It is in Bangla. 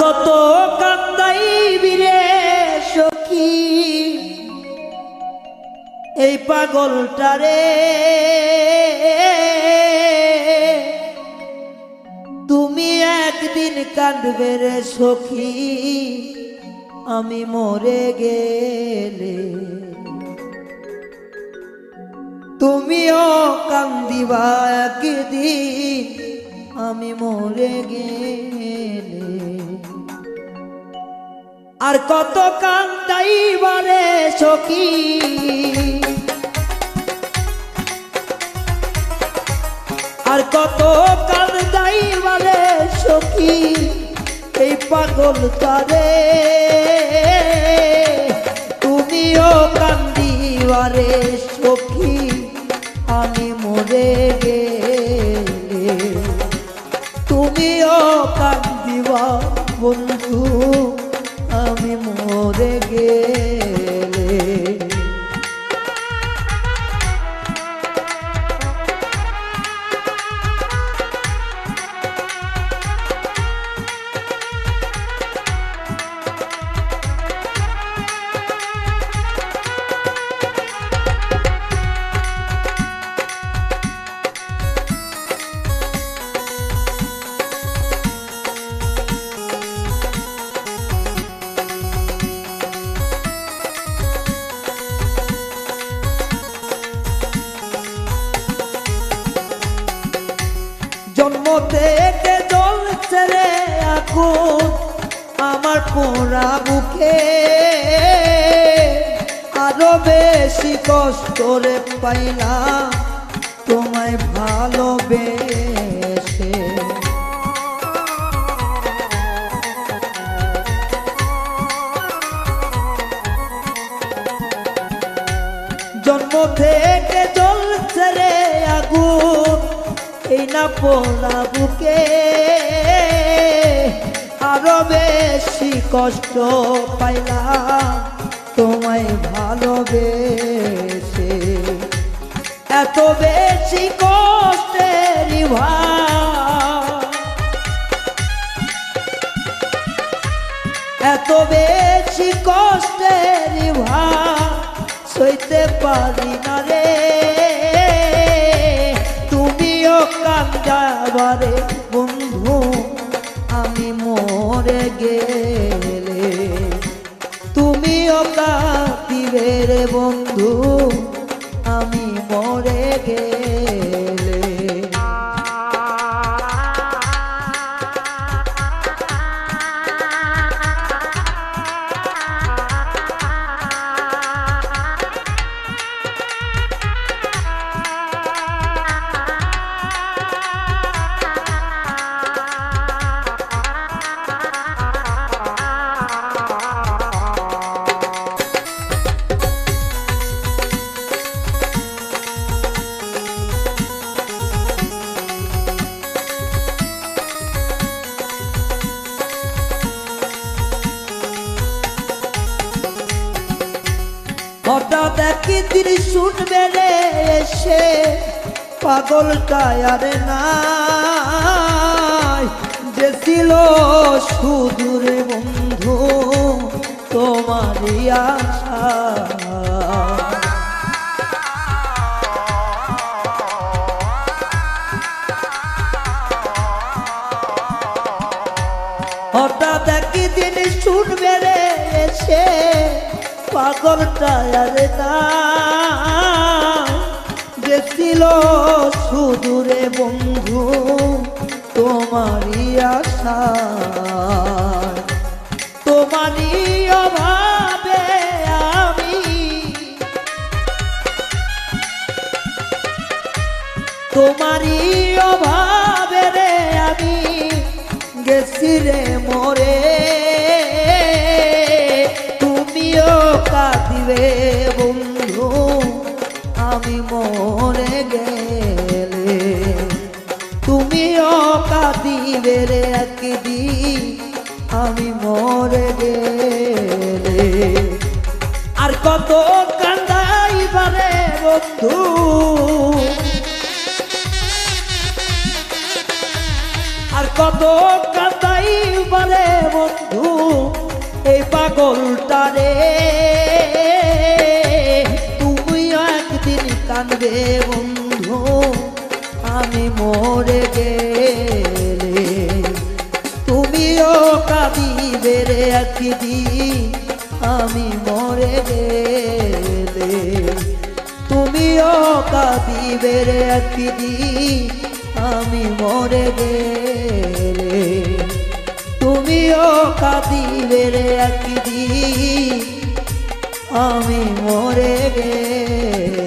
কত কান্দাইবি রে সখী এই পাগলটারে, তুমি একদিন কাঁদবে রে সখী আমি মরে গেলে, তুমিও কান্দিবা একদিন আমি মরে গেলে। আর কত কান্দাইবা রে সখী আর কত কান্দাইবা রে সখী এই পাগল তারে, তুমিও কান্দিবা রে সখী আমি মরে গেলে, তুমিও কান্দিবা বন্ধু আমি মরে গেলে। জন্ম থেকে জ্বলছে রে আগুন আমার পোড়া বুকে, আরো বেশি কষ্ট রে পাইলাম তোমায় ভালোবেসে। জন্ম থেকে জ্বলছে রে আগুন এই না পোড়া বুকে, আরো বেশি কষ্ট পাইলাম তোমায় ভালোবেসে। এত বেশি কষ্টের ভার, এত বেশি কষ্টের ভার সইতে পারি না রে, কান্দাবারে বন্ধু আমি মরে গেলে, তুমিও কাঁদিবে রে বন্ধু আমি মরে গেলে। হঠাৎ একদিন শুনবে রে এসে পাগলটা আর নাই, যে ছিল সুদূরে বন্ধু তোমারই আশা। হঠাৎ একদিন শুনবে রে এসে পাগলটা আর নাই, যে ছিল সুদূরে বন্ধু তোমারই আশা। তোমারই অভাবে আমি, তোমারই অভাবে রে আমি গেছি রে মরে, তুমিও কাঁদিবে বন্ধু আমি মরে গেলে, তুমিও কাঁদিবে রে একদিন আমি মরে গেলে। আর কত কান্দাইবা রে বন্ধু আর কত কাঁদাইবা রে বন্ধু এই পাগলটারে তুমিও একদিন কাঁদবে বন্ধু আমি মরে গেলে তুমিও কাঁদিবে রে একদিন আমি মরে গেলে তুমিও কাঁদিবে রে একদিন আমি মরে গেলে তুমিও কাঁদিবে রে একদিন আমি মরে গেলে